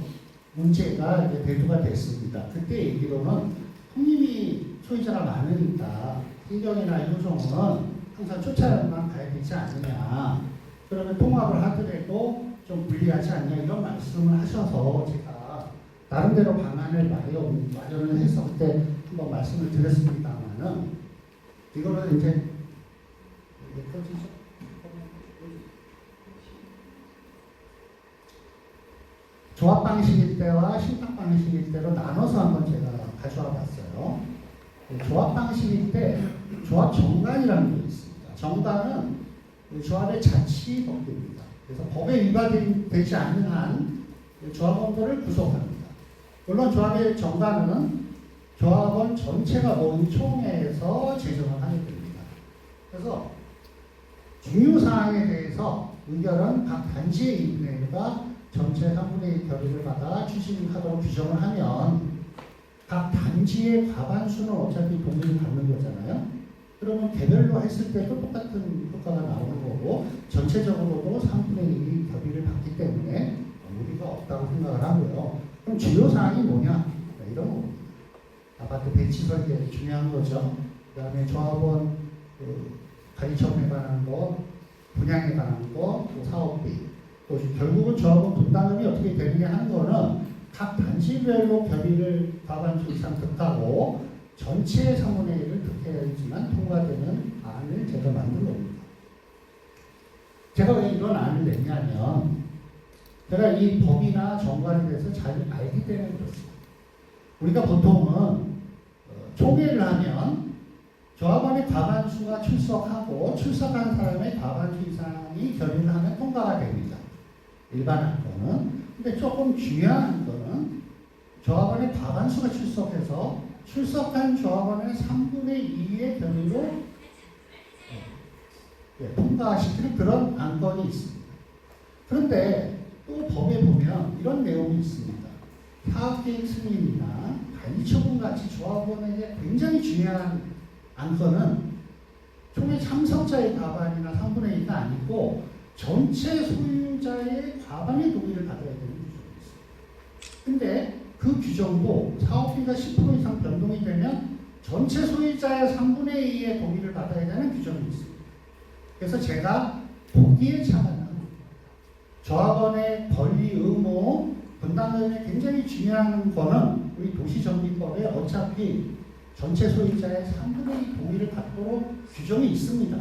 문제가 이제 대두가 됐습니다. 그때 얘기로는 형님이 소유자가 많으니까 행정이나 효정은 항상 쫓아만 가야 되지 않느냐. 그러면 통합을 하더라도 좀 불리하지 않냐 이런 말씀을 하셔서 제가 나름대로 방안을 마련을 해서 그때 한번 말씀을 드렸습니다만은 이거는 이제 조합 방식일 때와 신탁 방식일 때로 나눠서 한번 제가 가져와 봤어요. 조합 방식일 때 조합 정관이라는 게 있습니다. 정관은 조합의 자치 법규입니다. 그래서 법에 위반되지 않는 한 조합원들을 구속합니다. 물론 조합의 정관은 조합원 전체가 모인 총회에서 제정을 하게 됩니다. 그래서 중요사항에 대해서 의결은 각 단지의 2분의 1과 전체 3분의 1 결의를 받아 추진하도록 규정을 하면 각 단지의 과반수는 어차피 동의를 받는 거잖아요. 그러면 개별로 했을 때도 똑같은 효과가 나오는 거고 전체적으로도 3분의 1이 결의를 받기 때문에 무리가 없다고 생각을 하고요. 그럼 주요 사항이 뭐냐? 이런 겁니다. 아파트 배치 설계 중요한 거죠. 그 다음에 조합원 가이청에 관한 거, 분양에 관한 거, 또 사업비, 또 결국은 조합원 분담금이 어떻게 되느냐 하는 거는 각 단지별로 결의를 과반수 이상 득하고 전체의 3분의 1을 득해야지만 통과되는 안을 제가 만든 겁니다. 제가 왜 이런 안을 냈냐면 제가 이 법이나 정관에 대해서 잘 알기 때문에 그렇습니다. 우리가 보통은 총회를 하면 조합원의 과반수가 출석하고 출석한 사람의 과반수 이상이 결의를 하면 통과가 됩니다. 일반 안건은. 근데 조금 중요한 거는 조합원의 과반수가 출석해서 출석한 조합원의 3분의 2의 결의로 통과시키는 그런 안건이 있습니다. 그런데 또 법에 보면 이런 내용이 있습니다. 사업계획 승인이나 관리처분 같이 조합원에게 굉장히 중요한 안건은 총회 참석자의 과반이나 3분의 1가 아니고 전체 소유자의 과반의 동의를 받아야 되는 규정이 있습니다. 근데 그 규정도 사업비가 10% 이상 변동이 되면 전체 소유자의 3분의 2의 동의를 받아야 되는 규정이 있습니다. 그래서 제가 보기에 차가는 조합원의 권리, 의무, 분담금에 굉장히 중요한 거는 우리 도시정비법에 어차피 전체 소유자의 3분의 2 동의를 받도록 규정이 있습니다.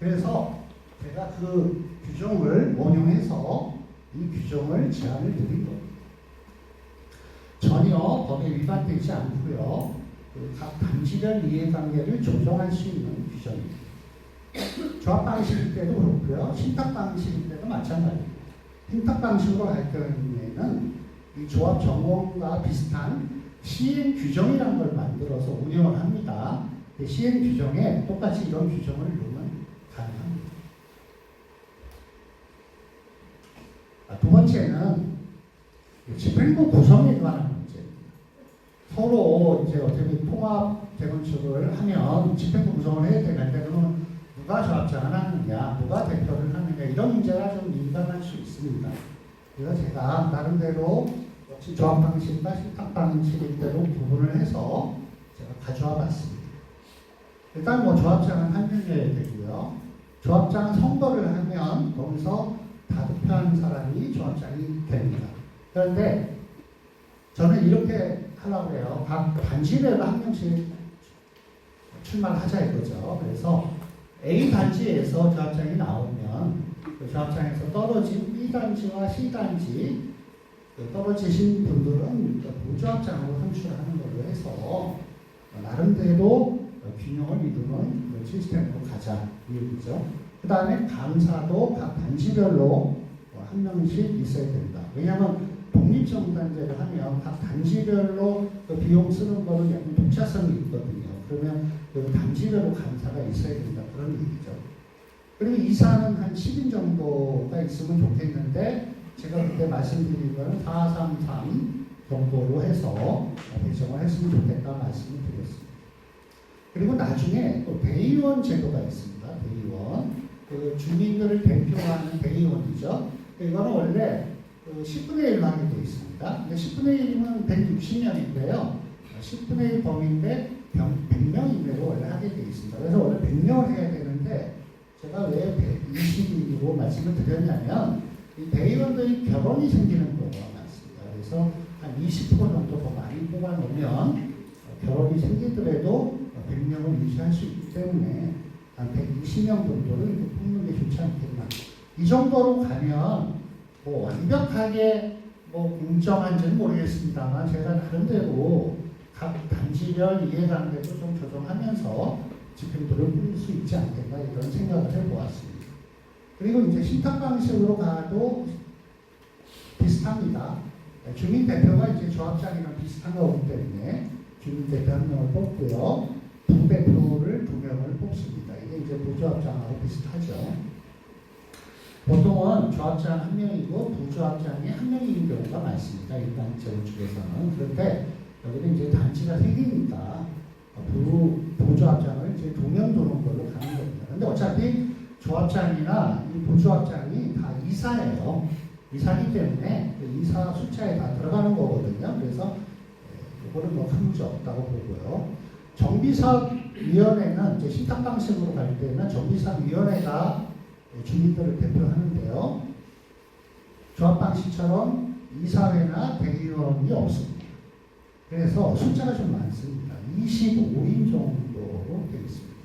그래서 제가 그 규정을 원용해서 이 규정을 제안을 드린 겁니다. 전혀 법에 위반되지 않고요. 각 단지별 이해관계를 조정할 수 있는 규정입니다. 조합 방식일 때도 그렇고요. 신탁 방식일 때도 마찬가지입니다. 신탁 방식으로 할 경우에는 이 조합 정원과 비슷한 시행 규정이라는 걸 만들어서 운영을 합니다. 시행 규정에 똑같이 이런 규정을 넣으면 가능합니다. 두 번째는 집행부 구성에 관한 문제입니다. 서로 이제 어차피 통합 재건축을 하면 집행부 구성을 해야 되는데 그러면 누가 조합장을 하느냐, 누가 대표를 하느냐 이런 문제가 좀 민감할 수 있습니다. 그래서 제가 나름대로 조합 방식과 신탁 방식일 때로 구분을 해서 제가 가져와 봤습니다. 일단 뭐 조합장은 한 명이어야 되고요. 조합장 선거를 하면 거기서 다득표한 사람이 조합장이 됩니다. 그런데 저는 이렇게 하려고 해요. 각 단지별로 한 명씩 출마를 하자 이거죠. 그래서 A 단지에서 조합장이 나오면 그 조합장에서 떨어진 B 단지와 C 단지 떨어지신 분들은 부조합장으로 선출하는 걸로 해서 나름대로 균형을 이루는 시스템으로 가자 이 얘기죠. 그 다음에 감사도 각 단지별로 한 명씩 있어야 된다. 왜냐하면 독립정당제를 하면 각 단지별로 그 비용 쓰는 거는 약간 독자성이 있거든요. 그러면 그 단지별로 감사가 있어야 된다 그런 얘기죠. 그리고 이사는 한 10인 정도가 있으면 좋겠는데 제가 그때 말씀드린 거는 433 정도로 해서 배정을 했으면 좋겠다 말씀을 드렸습니다. 그리고 나중에 또 대의원 제도가 있습니다. 대의원. 그 주민들을 대표하는 대의원이죠. 이거는 원래 10분의 1로 하게 되어 있습니다. 근데 10분의 1이면 160명인데요. 10분의 1 범위인데 100명 이내로 원래 하게 되어 있습니다. 그래서 원래 100명을 해야 되는데 제가 왜 120이라고 말씀을 드렸냐면 이 대의원들이 결혼이 생기는 경우가 많습니다. 그래서 한 20% 정도 더 많이 뽑아놓으면 결혼이 생기더라도 100명을 유지할 수 있기 때문에 한 120명 정도를 뽑는 게 좋지 않겠나. 이 정도로 가면 뭐 완벽하게 뭐 공정한지는 모르겠습니다만 제가 나름대로 각 단지별 이해관계도 좀 조정하면서 집행부를 뿌릴 수 있지 않겠나 이런 생각을 해보았습니다. 그리고 이제 신탁 방식으로 가도 비슷합니다. 주민대표가 이제 조합장이랑 비슷한 거기 때문에 주민대표 한 명을 뽑고요. 부대표를 2명을 뽑습니다. 이게 이제 부조합장하고 비슷하죠. 보통은 조합장 1명이고 부조합장이 1명인 경우가 많습니다. 일반 재건축에서는. 그런데 여기는 이제 단지가 생기니까 부조합장을 이제 2명 두는 걸로 가는 겁니다. 근데 어차피 조합장이나 이 부조합장이 다 이사예요. 이사기 때문에 그 이사 숫자에 다 들어가는 거거든요. 그래서 이거는 뭐 큰 문제 없다고 보고요. 정비사업위원회는 이제 신탁 방식으로 갈 때는 정비사업위원회가 주민들을 대표하는데요. 조합 방식처럼 이사회나 대의원이 없습니다. 그래서 숫자가 좀 많습니다. 25인 정도로 되어 있습니다.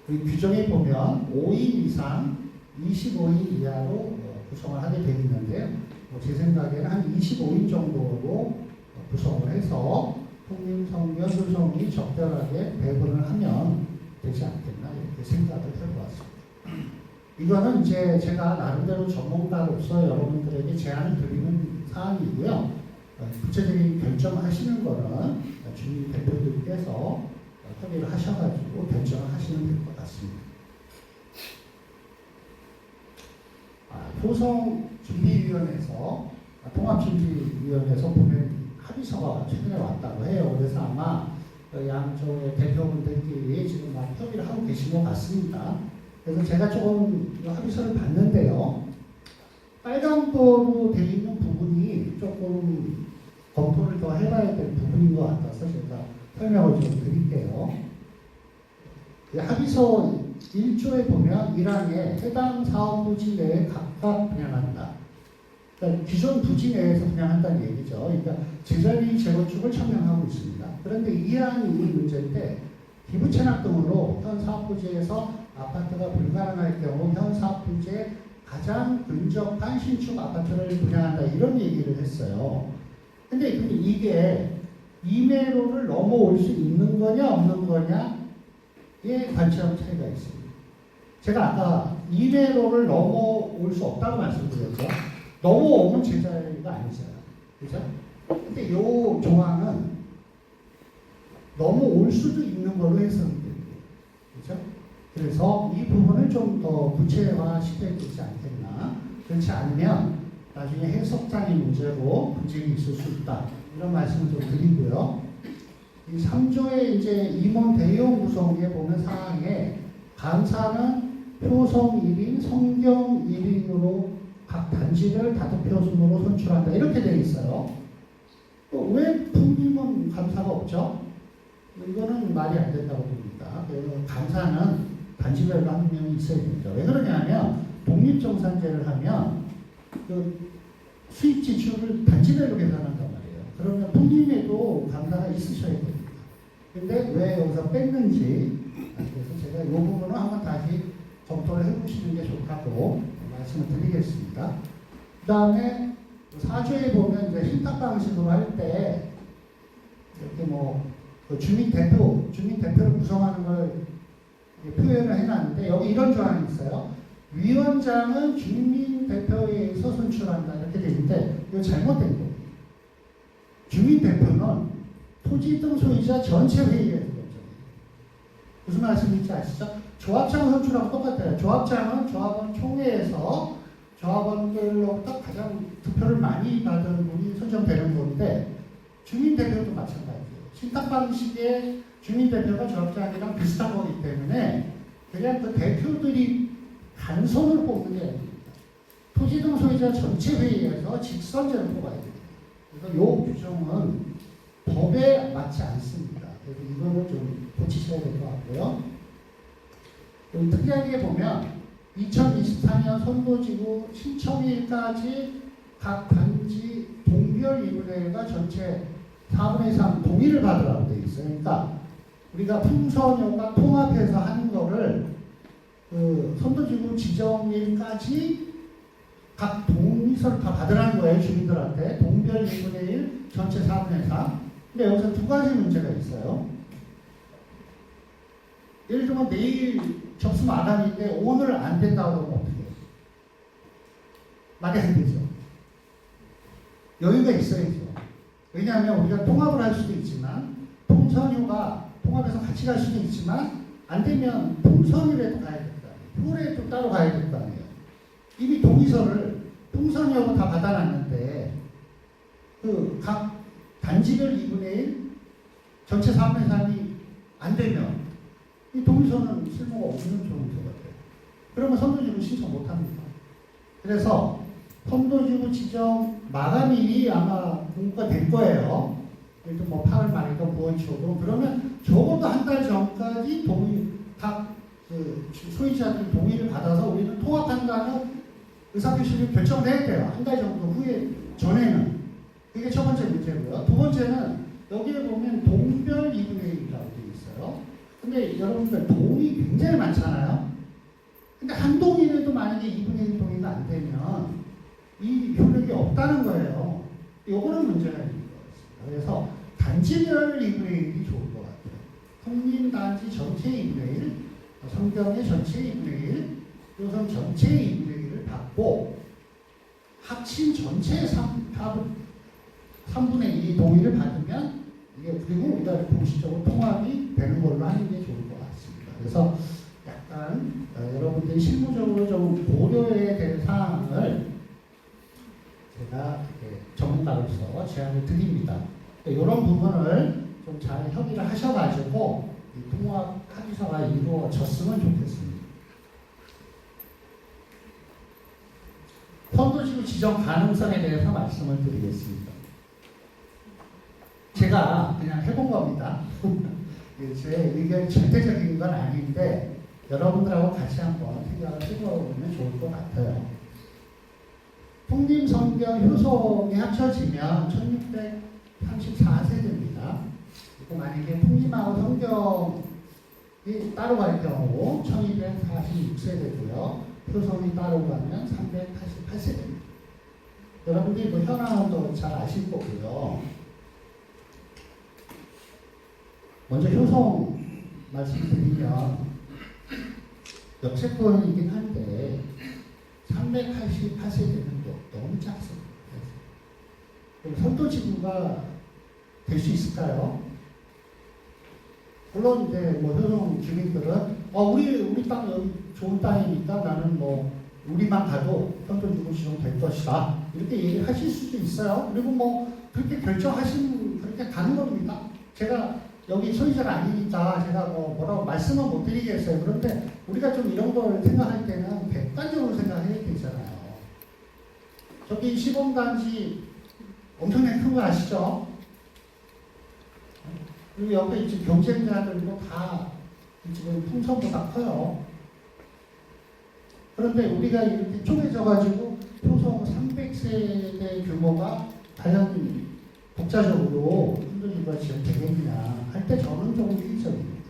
그 규정에 보면 5인 이상 25인 이하로 구성을 하게 되어 있는데요. 제 생각에는 한 25인 정도로 구성을 해서 통일성과 소송이 적절하게 배분을 하면 되지 않겠나 이렇게 생각을 해보았습니다. 이거는 이제 제가 나름대로 전문가로서 여러분들에게 제안을 드리는 사안이고요. 구체적인 결정하시는 거는 주민 대표들께서 협의를 하셔가지고 결정을 하시면 될 것 같습니다. 효성준비위원회에서 통합준비위원회에서 보면 합의서가 최근에 왔다고 해요. 그래서 아마 양쪽의 대표분들끼리 지금 막 협의를 하고 계신 것 같습니다. 그래서 제가 조금 합의서를 봤는데요. 빨간불로 되어 있는 부분이 조금 검토를 더 해봐야 될 부분인 것 같아서 제가 설명을 좀 드릴게요. 합의서 1조에 보면 1항에 해당 사업 부지 내에 각각 분양한다. 그러니까 기존 부지 내에서 분양한다는 얘기죠. 그러니까 제자리 재건축을 청약하고 있습니다. 그런데 2항이 문제인데 기부 체납 등으로 현 사업 부지에서 아파트가 불가능할 경우 현 사업 부지에 가장 근접한 신축 아파트를 분양한다 이런 얘기를 했어요. 근데 이게 2매로를 넘어올 수 있는 거냐 없는 거냐의 관점 차이가 있습니다. 제가 아까 2매로를 넘어올 수 없다고 말씀드렸죠. 넘어오면 제자리가 아니잖아요. 그죠? 근데 이 조항은 넘어올 수도 있는 걸로 해석이 됩니다. 그죠? 그래서 이 부분을 좀 더 구체화 시켜야 되지 않겠나. 그렇지 않으면 나중에 해석장의 문제로 분쟁이 있을 수 있다. 이런 말씀을 좀 드리고요. 이 3조의 이제 임원 대의원 구성에 보면 사항에 감사는 표성 1인, 성경 1인으로 각 단지를 다투표 순으로 선출한다. 이렇게 되어 있어요. 왜 풍림은 감사가 없죠? 이거는 말이 안 된다고 봅니다. 그래서 감사는 단지별로 한 명이 있어야 됩니다. 왜 그러냐면 독립정산제를 하면 그 수입 지출을 단지별로 계산한단 말이에요. 그러면 풍림에도 감사가 있으셔야 됩니다. 근데 왜 여기서 뺐는지 그래서 제가 이 부분을 한번 다시 검토를 해보시는 게 좋다고 말씀을 드리겠습니다. 그 다음에 4조에 보면 이제 신탁 방식으로 할 때 이렇게 뭐 주민대표를 구성하는 걸 표현을 해놨는데 여기 이런 조항이 있어요. 위원장은 주민대표에 의해서 선출한다 이렇게 되어 있는데 이거 잘못된 거예요. 주민대표는 토지 등 소유자 전체 회의에서 결정해요. 무슨 말씀인지 아시죠? 조합장 선출하고 똑같아요. 조합장은 조합원 총회에서 조합원들로부터 가장 투표를 많이 받은 분이 선정되는 건데 주민대표도 마찬가지예요. 신탁 방식의 주민대표가 조합장이랑 비슷한 거기 때문에 그냥 그 대표들이 단손을 뽑는 게 아닙니다. 토지 등 소유자 전체 회의에서 직선제로 뽑아야 됩니다. 그래서 이 규정은 법에 맞지 않습니다. 그래서 이거는 좀 고치셔야 될 것 같고요. 좀 특이하게 보면 2024년 선도지구 신청일까지 각 단지 동별 2분의 1과 전체 4분의 3 동의를 받으라고 되어 있어요. 그러니까 우리가 풍선효과 통합해서 하는 거를 선도지구 지정일까지 각 동의서를 다 받으라는 거예요. 주민들한테. 동별 2분의 1, 전체 4분의 3. 근데 여기서 두 가지 문제가 있어요. 예를 들면 내일 접수 마감인데 오늘 안 된다고 하면 어떻게 해요? 말이 안 되죠. 여유가 있어야죠. 왜냐하면 우리가 통합을 할 수도 있지만 통선유가 통합해서 같이 갈 수도 있지만 안 되면 통선유라도 가야 될 거 아니에요. 표례도 따로 가야 될 거 아니에요. 이미 동의서를 통선유하고 다 받아놨는데 그 각 단지별 2분의 1, 전체 4분의 3이 안 되면 이 동의서는 쓸모가 없는 동의서 같아요. 그러면 선도지구 신청 못합니다. 그래서 선도지구 지정 마감일이 아마 공고가 될 거예요. 예를 들어 뭐 8월 말이든 9월 초든 그러면 적어도 한 달 전까지 각 소유자들 동의를 받아서 우리는 통합한다는 의사표시를 결정을 해야 돼요. 한 달 정도 후에 전에는. 그게 첫 번째 문제고요. 두 번째는 여기에 보면 동별 2분의 1이라고 되어 있어요. 근데 여러분들 동이 굉장히 많잖아요. 근데 한 동인에도 만약에 2분의 1 동의가 안 되면 이 효력이 없다는 거예요. 요거는 문제가 있는 것 같습니다. 그래서 단지별 2분의 1이 좋을 것 같아요. 성림단지 전체 2분의 1, 성경의 전체 2분의 1, 요선 전체 2분의 1을 받고 합친 전체 3분의 2 동의를 받으면 이게 그리고 우리가 공식적으로 통합이 되는 걸로 하는 게 좋을 것 같습니다. 그래서 약간 여러분들이 실무적으로 좀 고려해야 될 사항을 제가 전문가로서 제안을 드립니다. 이런 부분을 좀 잘 협의를 하셔가지고 이 통합 합의서가 이루어졌으면 좋겠습니다. 선도지구 지정 가능성에 대해서 말씀을 드리겠습니다. 제가 그냥 해본 겁니다. 제 의견이 절대적인 건 아닌데 여러분들하고 같이 한번 생각을 해보면 좋을 것 같아요. 풍림, 성경, 효성이 합쳐지면 1634세대입니다. 그리고 만약에 풍림하고 성경이 따로 갈 경우 1246세대고요. 효성이 따로 가면 388세대입니다. 여러분들이 뭐 현황도 잘 아실 거고요. 먼저 효성 말씀드리면 역세권이긴 한데 388세대는 너무 작습니다. 선도지구가 될 수 있을까요? 물론 이제 뭐 효성 주민들은 우리 땅 여기 좋은 땅이니까 나는 뭐 우리만 가도 선도지구 지정될 것이다 이렇게 얘기하실 수도 있어요. 그리고 뭐 그렇게 결정하시는 그렇게 가는 겁니다. 제가 여기 소유자가 아니니까 제가 뭐라고 말씀은 못 드리겠어요. 그런데 우리가 좀 이런 걸 생각할 때는 객관적으로 생각해야 되잖아요. 저기 시범단지 엄청나게 큰 거 아시죠? 그리고 옆에 지금 경쟁자들도 다 지금 풍선보다 커요. 그런데 우리가 이렇게 쪼개져가지고 효성 300세대 규모가 과연 독자적으로 선도지구가 지금 되겠냐 할 때 저는 조금 회의적입니다.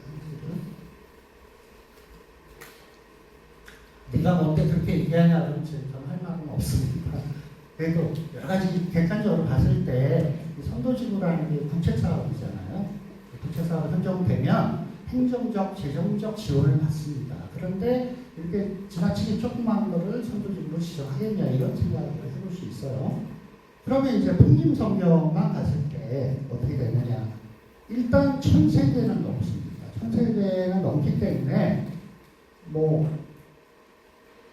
네가 뭔데 그렇게 얘기하냐 그러면 저는 할 말은 없습니다. 그래도 여러 가지 객관적으로 봤을 때 선도지구라는 게 국책사업이잖아요. 국책사업이 선정되면 행정적, 재정적 지원을 받습니다. 그런데 이렇게 지나치게 조그만 거를 선도지구로 지정하겠냐 이런 생각을 해볼 수 있어요. 그러면 이제 풍림성경만 갔을 때 어떻게 되느냐. 일단 1000세대는 넘습니다. 1000세대는 넘기 때문에 뭐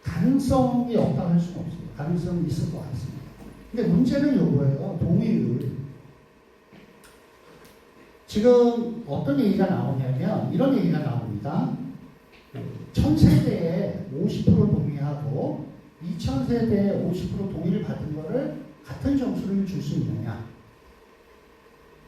가능성이 없다고 할 수는 없습니다. 가능성이 있을 것 같습니다. 근데 문제는 이거예요. 동의율. 지금 어떤 얘기가 나오냐면 이런 얘기가 나옵니다. 1000세대에 50% 동의하고 2000세대에 50% 동의를 받은 거를 같은 점수를 줄 수 있느냐?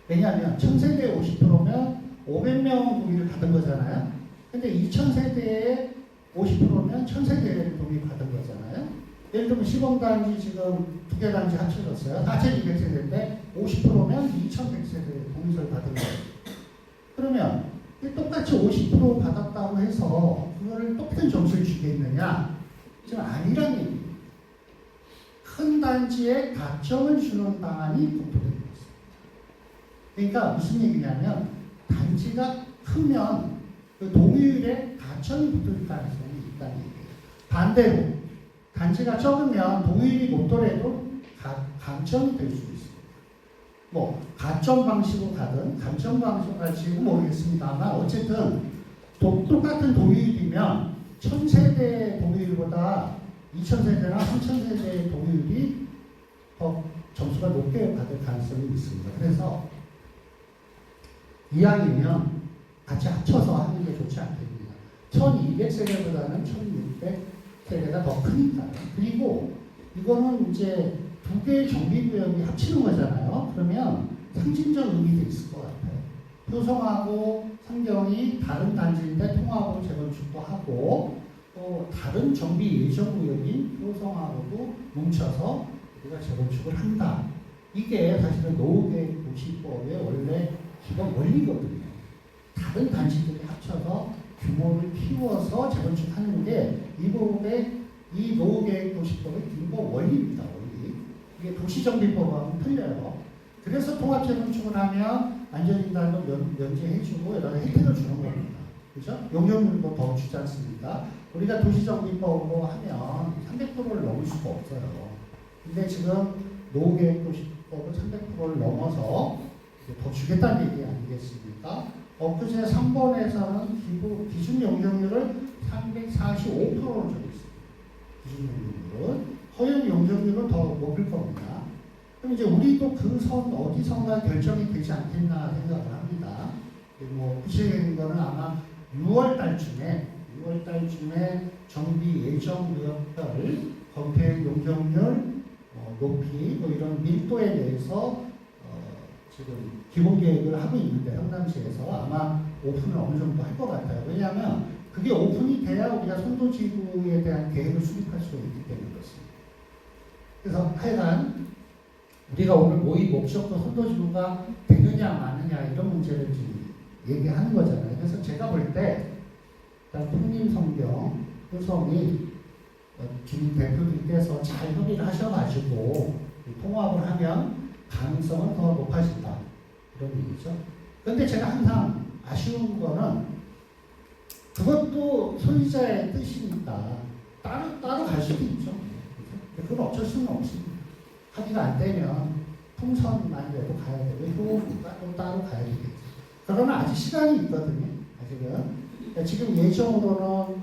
왜냐하면 1000세대에 50%면 500명 동의를 받은 거잖아요. 근데 2000세대에 50%면 1000세대에 동의 받은 거잖아요. 예를 들면 시범단지 지금 2개 단지 합쳐졌어요. 4200세대인데 50%면 2100세대 동의서를 받은 거예요. 그러면 똑같이 50% 받았다고 해서 그거를 똑같은 점수를 주겠느냐? 지금 아니란 얘기예요. 큰 단지에 가점을 주는 방안이 검토되고 있습니다. 그러니까 무슨 얘기냐면 단지가 크면 그 동의율에 가점이 붙을 가능성이 있다는 얘기예요. 반대로 단지가 적으면 동의율이 높더라도 감점이 될 수 있습니다. 뭐 가점 방식으로 가든 감점 방식으로 갈지는 모르겠습니다만 어쨌든 똑같은 동의율이면 1000세대 동의율보다 2000세대나 3000세대의 동의율이 더 점수가 높게 받을 가능성이 있습니다. 그래서 이왕이면 같이 합쳐서 하는 게 좋지 않겠습니까? 1200세대보다는 1600세대가 더 크니까요. 그리고 이거는 이제 두 개의 정비구역이 합치는 거잖아요. 그러면 상징적 의미도 있을 것 같아요. 효성하고 상경이 다른 단지인데 통합으로 재건축도 하고 또 다른 정비 예정구역인 효성하고도 뭉쳐서 우리가 재건축을 한다. 이게 사실은 노후계획도시법의 원래 기본 원리거든요. 다른 단지들이 합쳐서 규모를 키워서 재건축하는 게 이 노후계획도시법의 기본 원리입니다. 원리. 이게 도시정비법하고는 틀려요. 그래서 통합재건축을 하면 안전인단도 면제해주고 여러 가지 혜택을 주는 겁니다. 그죠? 용적률도 더 주지 않습니까? 우리가 도시정비법으로 하면 300%를 넘을 수가 없어요. 근데 지금 노후계획도시법은 300%를 넘어서 더 주겠다는 얘기 아니겠습니까? 엊그제 3번에서는 기준 용적률을 345%로 정했습니다. 기준 용적률은. 허용 용적률은 더 높일 겁니다. 그럼 이제 우리도 그 선 어디선가 결정이 되지 않겠나 생각을 합니다. 뭐 구체적인 거는 아마 6월 달쯤에 정비 예정 구역별 건폐 용적률 높이 뭐 이런 밀도에 대해서 지금 기본 계획을 하고 있는데 성남시에서 아마 오픈을 어느 정도 할 것 같아요. 왜냐하면 그게 오픈이 돼야 우리가 선도지구에 대한 계획을 수립할 수가 있기 때문에 그렇습니다. 그래서 하여간 우리가 오늘 모의 목적도 선도지구가 되느냐 마느냐 이런 문제를 지금 얘기하는 거잖아요. 그래서 제가 볼 때 풍림성경 효성이 주민 대표님께서 잘 협의를 하셔가지고 통합을 하면 가능성은 더 높아진다. 이런 얘기죠. 그런데 제가 항상 아쉬운 거는 그것도 소유자의 뜻이니까 따로 갈 수도 있죠. 그건 어쩔 수는 없습니다. 합의가 안 되면 풍선만이라도 가야 되고 효가 또 따로 가야 되겠죠. 그러나 아직 시간이 있거든요. 아직은. 그러니까 지금 예정으로는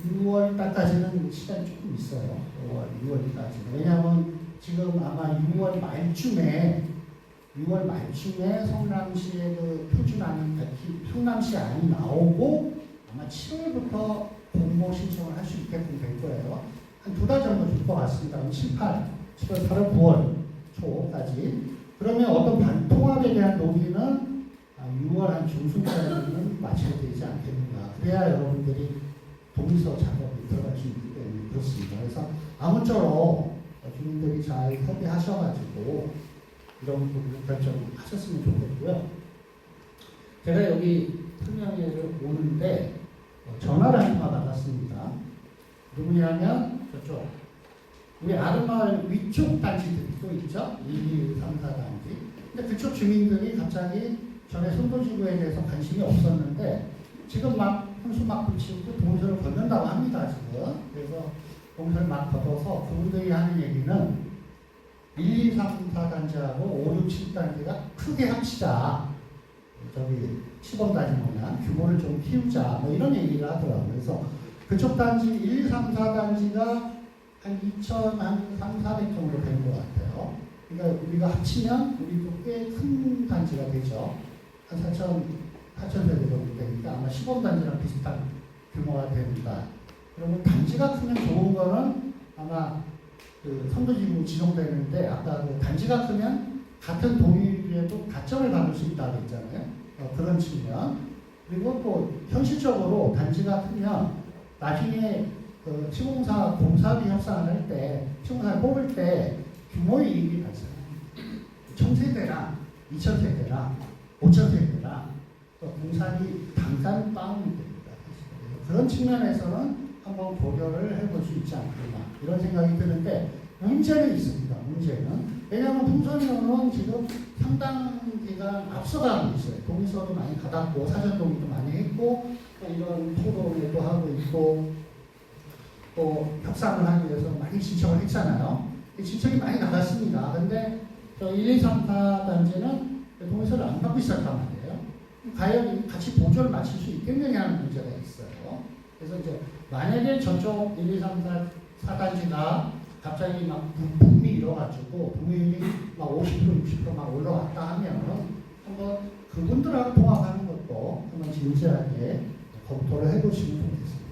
6월 달까지는 시간이 조금 있어요. 6월까지는. 왜냐하면 지금 아마 6월 말쯤에 성남시의 그 표준안이 성남시 안이 나오고 아마 7월부터 공모 신청을 할 수 있게끔 될 거예요. 한 2달 정도 줄 것 같습니다. 7월, 8월, 9월 초까지. 그러면 어떤 통합에 대한 논의는 6월 한 중순까지는 마쳐야 되지 않겠는가. 그래야 여러분들이 동의서 작업이 들어갈 수 있기 때문에 그렇습니다. 그래서 아무쪼록 주민들이 잘 협의하셔가지고 이런 부분 결정하셨으면 좋겠고요. 제가 여기 설명회를 오는데 전화를 한 통화 받았습니다. 누구냐면 저쪽 우리 아름마을 위쪽 단지들이 또 있죠. 1, 2, 3, 4단지. 근데 그쪽 주민들이 갑자기 전에 선도지구에 대해서 관심이 없었는데 지금 막 혼수 막 붙이고 동서를 걷는다고 합니다. 지금. 그래서 동서를 막 걷어서 그분들이 하는 얘기는 1, 2, 3, 4단지하고 5, 6, 7단지가 크게 합치자. 저기 시범단지 뭐냐 규모를 좀 키우자. 뭐 이런 얘기를 하더라고요. 그래서 그쪽 단지 1, 2, 3, 4단지가 한 2,300, 400 정도 되는 것 같아요. 그러니까 우리가 합치면 우리도 꽤 큰 단지가 되죠. 한 4,000세대 정도 되니까 아마 시범단지랑 비슷한 규모가 됩니다. 그러면 단지가 크면 좋은 거는 아마 그 선도지구 지정되는데 아까 그 단지가 크면 같은 동일에도 가점을 받을 수 있다고 했잖아요. 그런 측면. 그리고 또 현실적으로 단지가 크면 나중에 그 시공사 공사비 협상을 할 때, 시공사를 뽑을 때 규모의 이익이 발생합니다. 1000세대랑 2000세대랑 5000세대랑 공사비 당산 다운이 됩니다. 그런 측면에서는 한번 고려를 해볼 수 있지 않겠나 이런 생각이 드는데 문제는 있습니다. 문제는 왜냐하면 풍선이론은 지금 상당 기간 앞서가고 있어요. 동의서도 많이 받았고 사전 동의도 많이 했고 또 이런 토론회도 하고 있고 또 협상을 하기 위해서 많이 신청을 했잖아요. 신청이 많이 나갔습니다. 근데 저 1, 2, 3, 4단지는 동의서를 안 받고 시작한 말이에요. 과연 같이 보조를 맞출 수 있겠느냐는 문제가 있어요. 그래서 이제 만약에 저쪽 1, 2, 3, 4단지가 갑자기 막 붐이 일어가지고 동의율이 막 50%, 60%막 올라왔다 하면 한번 그분들하고 통합하는 것도 한번 진지하게 검토를 해보시면 좋겠습니다.